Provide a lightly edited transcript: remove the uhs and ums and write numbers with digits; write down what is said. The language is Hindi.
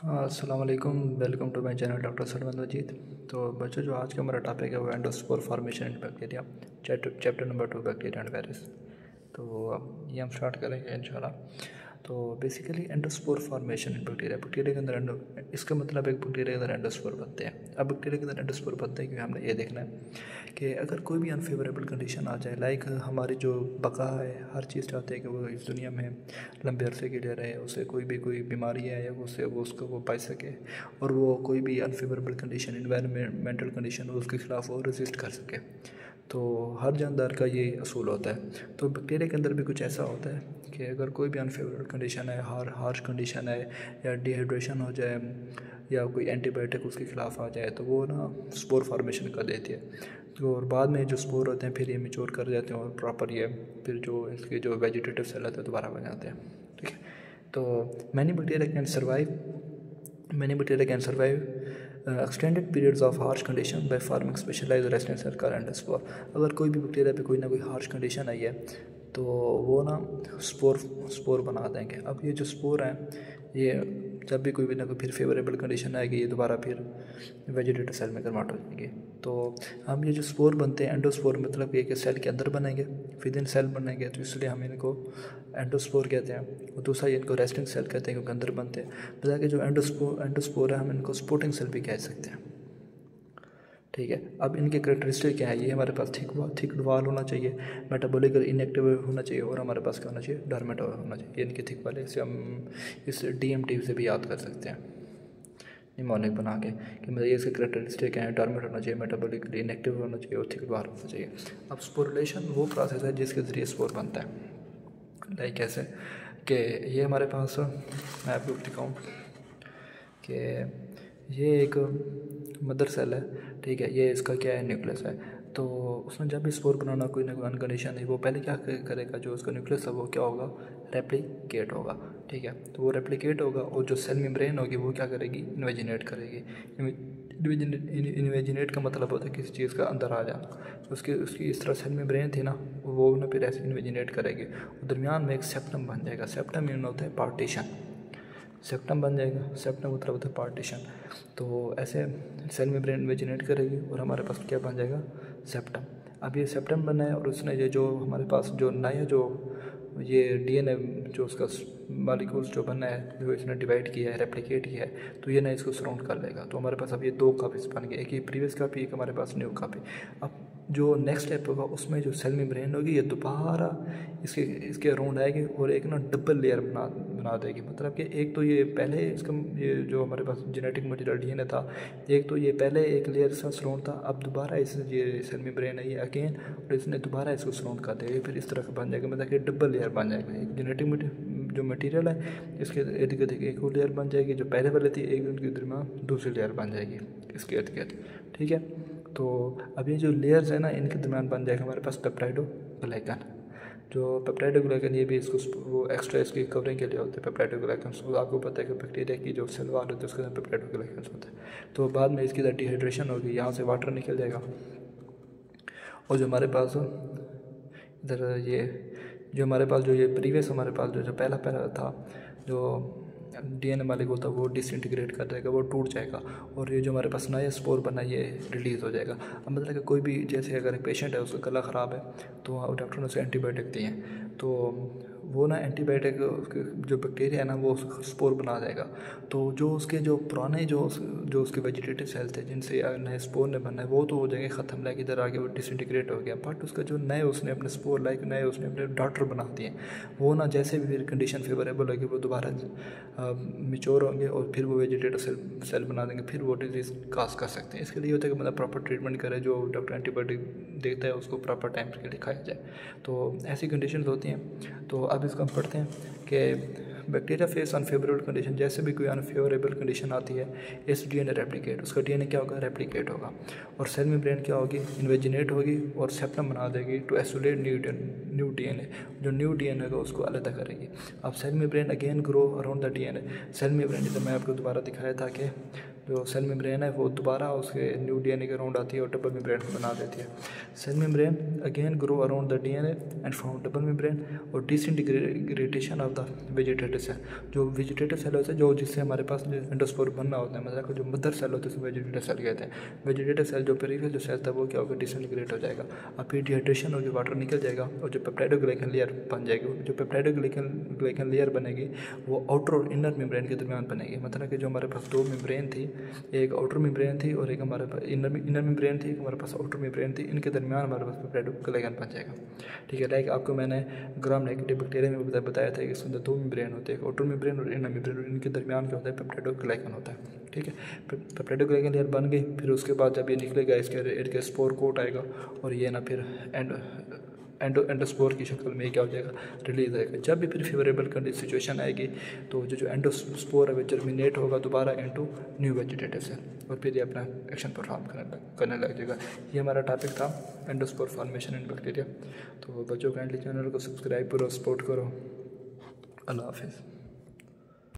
अस्सलाम वालेकुम, welcome to my channel doctor Salman Majid. तो बच्चों, जो आज का हमारा टॉपिक है वो endospore formation in bacteria, chapter number 2 bacteria and virus. तो ये हम स्टार्ट करेंगे इंशाल्लाह। तो basically endospore formation in bacteria, bacteria के अंदर इसका मतलब एक बैक्टीरिया के अंदर एंडोस्पोर बनते हैं। अब बैक्टीरिया के अंदर एंडोस्पोर बनते हैं क्योंकि हमने ये देखना है कि अगर कोई भी अनफेवरेबल कंडीशन आ जाए, लाइक हमारी जो बका है, हर चीज़ चाहते हैं कि वो इस दुनिया में लंबे अरसे के लिए रहे, उसे कोई बीमारी है या उससे वो उसको वो पाई सके, और वो कोई भी अनफेवरेबल कंडीशन, इन्वायरमेंटल कंडीशन उसके खिलाफ वो रेजिस्ट कर सके। तो हर जानदार का ये असूल होता है। तो बैक्टीरिया के अंदर भी कुछ ऐसा होता है कि अगर कोई भी अनफेवरेबल कंडीशन है, हार्श कंडीशन है, या डिहाइड्रेशन हो जाए, या कोई एंटीबायोटिक उसके खिलाफ आ जाए, तो वो ना स्पोर फॉर्मेशन कर देती है। तो और बाद में जो स्पोर होते हैं फिर ये मैच्योर कर जाते हैं और प्रॉपर ये फिर जो इसके जो वेजिटेटिव सेल होते हैं दोबारा बन जाते हैं। ठीक है। तो many bacteria can survive extended periods of harsh condition by forming specialised resistant cell called endospore. अगर कोई भी बैक्टीरिया पे कोई ना कोई हार्श कंडीशन आई है तो वो ना स्पोर बना देंगे। अब ये जो स्पोर हैं, ये जब भी कोई भी ना कोई फिर फेवरेबल कंडीशन आएगी, ये दोबारा फिर वेजिटेटिव सेल में कन्वर्ट हो जाएंगे। तो हम ये जो स्पोर बनते हैं, एंडोस्पोर मतलब ये कि सेल के अंदर बनेंगे, विद इन सेल बनेंगे, तो इसलिए हम इनको एंडोस्पोर कहते हैं। और दूसरा इनको रेस्टिंग सेल कहते हैं क्योंकि अंदर बनते हैं। बजाय जो एंडोस्पोर है, हम इनको स्पोर्टिंग सेल भी कह सकते हैं। ठीक है। अब इनके करेक्टरिस्टिक क्या है? ये हमारे पास थिक वाल होना चाहिए, मेटाबॉलिकल इनएक्टिव होना चाहिए, और हमारे पास क्या होना चाहिए? डर्मेटो होना चाहिए। इनके थिक वाले, इसे हम इस DMT से भी याद कर सकते हैं निमोनिक बना के कि मतलब ये इसके करेक्टरिस्टिक हैं। डर्मेट होना चाहिए, मेटाबॉलिकली इनएक्टिव होना चाहिए, और थिक वाल होना चाहिए। अब स्पोरुलेशन वो प्रोसेस है जिसके ज़रिए स्पोर बनता है। लाइक कैसे कि ये हमारे पास, मैं आपको दिखाऊँ कि ये एक मदर सेल है। ठीक है। ये इसका क्या है? न्यूक्लियस है। तो उसने जब भी स्पोर बनाना कोई ना कोई अनकंडीशन है, वो पहले क्या करेगा? जो उसका न्यूक्लियस है वो क्या होगा? रेप्लिकेट होगा। ठीक है। तो वो रेप्लिकेट होगा, और जो सेल मेम्ब्रेन होगी वो क्या करेगी? इन्वेजिनेट करेगी। इन्वेजिनेट का मतलब होता है किसी चीज़ का अंदर आ जाना। उसकी इस तरह सेल मेम्ब्रेन थी ना, वो ना फिर ऐसे इन्वेजिनेट करेगी, और दरमियान में एक सेप्टम बन जाएगा। सेप्टम मीन होता है पार्टीशन। सेप्टम बन जाएगा। सेप्टम मतलब होता है पार्टीशन। तो ऐसे सेल मेम्ब्रेन इन्वेजिनेट करेगी और हमारे पास क्या बन जाएगा? सेप्टम। अब ये सेप्टम बना है, और उसने ये जो हमारे पास जो नया जो ये DNA जो उसका मॉलिक्यूल्स जो बना है, जो इसने डिवाइड किया है, रेप्लिकेट किया है, तो ये ना इसको सराउंड कर लेगा। तो हमारे पास अब ये 2 कापीज बन गए, एक ही प्रीवियस कापी, एक हमारे पास न्यू कापी। अब जो नेक्स्ट स्टेप होगा उसमें जो सेल मेम्ब्रेन होगी, ये दोबारा इसके अराउंड आएगी और एक ना डबल लेयर बना देगी। मतलब कि एक तो ये पहले इसका ये जो हमारे पास जेनेटिक मटेरियल DNA था, एक तो ये पहले एक लेयर से सराउंड था, अब दोबारा इस ये सेल मेम्ब्रेन है ये अगेन, और इसने दोबारा इसको सराउंड कर देगा। फिर इस तरह का बन जाएगा, मतलब कि डबल लेयर बन जाएगा। एक जेनेटिक जो मटेरियल है इसके इर्द गिर्द एक और लेयर बन जाएगी, जो पहले वाली थी, एक उनके दरमियान दूसरी लेयर बन जाएगी इसके इर्द गिर्द। ठीक है। तो अब ये जो लेयर्स है ना, इनके दरमियान बन जाएगा हमारे पास पेप्टाइडोग्लाइकन। जो पेप्टाइडोग्लाइकन, ये भी इसको वो एक्स्ट्रा इसकी कवरिंग के लिए होते हैं पेप्टाइडोग्लाइकन। तो आपको पता है कि बैक्टीरिया की जो सेल वाल होते हैं उसके अंदर पेप्टाइडोग्लाइकन होते हैं। तो बाद में इसकी डिहाइड्रेशन होगी, यहाँ से वाटर निकल जाएगा, और जो हमारे पास इधर ये जो हमारे पास जो ये प्रीवियस हमारे पास जो पहला था, जो DNA मालिक्यूल था, वो डिसइंटीग्रेट कर जाएगा, वो टूट जाएगा, और ये जो हमारे पास नया स्पोर बना ये रिलीज़ हो जाएगा। अब मतलब कि कोई भी, जैसे अगर एक पेशेंट है उसका गला ख़राब है, तो डॉक्टर ने उसे एंटीबायोटिक दिए हैं, तो वो ना एंटीबायोटिक जो बैक्टीरिया है ना, वो स्पोर बना देगा। तो जो उसके जो पुराने जो उसके वेजिटेटिव सेल थे जिनसे नए स्पोर ने बनना है, वो तो हो जाएंगे ख़त्म, लाइक इधर आके वो डिसइंटीग्रेट हो गया। बट उसका जो नए उसने अपने स्पोर, लाइक नए उसने अपने डॉटर बना दिए, वो ना जैसे भी फिर कंडीशन फेवरेबल होगी वो दोबारा मिच्योर होंगे, और फिर वो वेजिटेटिव सेल बना देंगे, फिर वो डिजीज़ काज कर सकते हैं। इसके लिए होता है कि मतलब प्रॉपर ट्रीटमेंट करे, जो डॉक्टर एंटीबायोटिक देखता है उसको प्रॉपर टाइम के लिए खाया जाए। तो ऐसी कंडीशन होती हैं। तो अब इसको हम पढ़ते हैं कि बैक्टीरिया फेस अनफेवरेबल कंडीशन। जैसे भी कोई अनफेवरेबल कंडीशन आती है, इस DNA रेप्लिकेट, उसका DNA क्या होगा? रेप्लिकेट होगा, और सेल मेम्ब्रेन क्या होगी? इन्वेजिनेट होगी, और सेप्टम बना देगी टू आइसोलेट न्यू DNA। जो न्यू DNA होगा उसको अलग करेगी। अब cell membrane again grow around the DNA। Cell membrane, जैसे मैं आपको दोबारा दिखाया था कि जो सेल मेम्ब्रेन है वो दोबारा उसके न्यू डीएनए के अराउंड आती है और डबल मेम्ब्रेन को बना देती है। Cell membrane again grow around the DNA and form double membrane और disintegration of the vegetative cell. जो वेजिटेटिव सेल होता है जो जिससे हमारे पास एंडोस्पोर बनना होता है, मतलब जो मदर सेल होता है उसको वेजिटेटिव सेल कहते हैं। वेजिटेटिव सेल जो पेरिफेरल जो सेल था वो क्या होगा, डिसइंटीग्रेट हो जाएगा और फिर डिहाइड्रेशन होकर वाटर निकल जाएगा और जो पेप्टाइडोग्लाइकन लेयर बन जाएगी। जो पेप्टाइडोग्लाइकन लेयर बनेगी वो आउटर और इनर मेम्ब्रेन के दरमियान बनेगी। मतलब कि जो हमारे पास दो मेम्ब्रेन थी, एक आउटर मेम्ब्रेन थी और एक हमारे पास इनर मेम्ब्रेन थी, हमारे पास आउटर मेम्ब्रेन थी, इनके दरमियान हमारे पास पेप्टाइडोग्लाइकन बन जाएगा। ठीक है, लाइक आपको मैंने ग्राम नेगेटिव बैक्टीरिया में बताया था कि इसके अंदर दो मेम्ब्रेन होते हैं, आउटर मेम्ब्रेन और इनर मेम्ब्रेन, और इनके दरमियान क्या होता है, पेप्टाइडोग्लाइकन होता है। ठीक है, पेप्टाइडोग्लाइकन लेयर बन गई, फिर उसके बाद जब ये निकलेगा इसके स्पोर कोट आएगा और ये ना फिर एंडोस्पोर की शक्ल में क्या हो जाएगा, रिलीज आएगा। जब भी फिर फेवरेबल सिचुएशन आएगी तो जो एंडोस्पोर है वो जर्मिनेट होगा दोबारा इनटू न्यू वेजिटेटिव सेल और फिर ये अपना एक्शन परफॉर्म करने लग जाएगा। ये हमारा टॉपिक था एंडोस्पोर फॉर्मेशन इन बैक्टीरिया। तो बच्चों काइंडली चैनल को सब्सक्राइब करो, सपोर्ट करो। अल्लाह हाफिज़।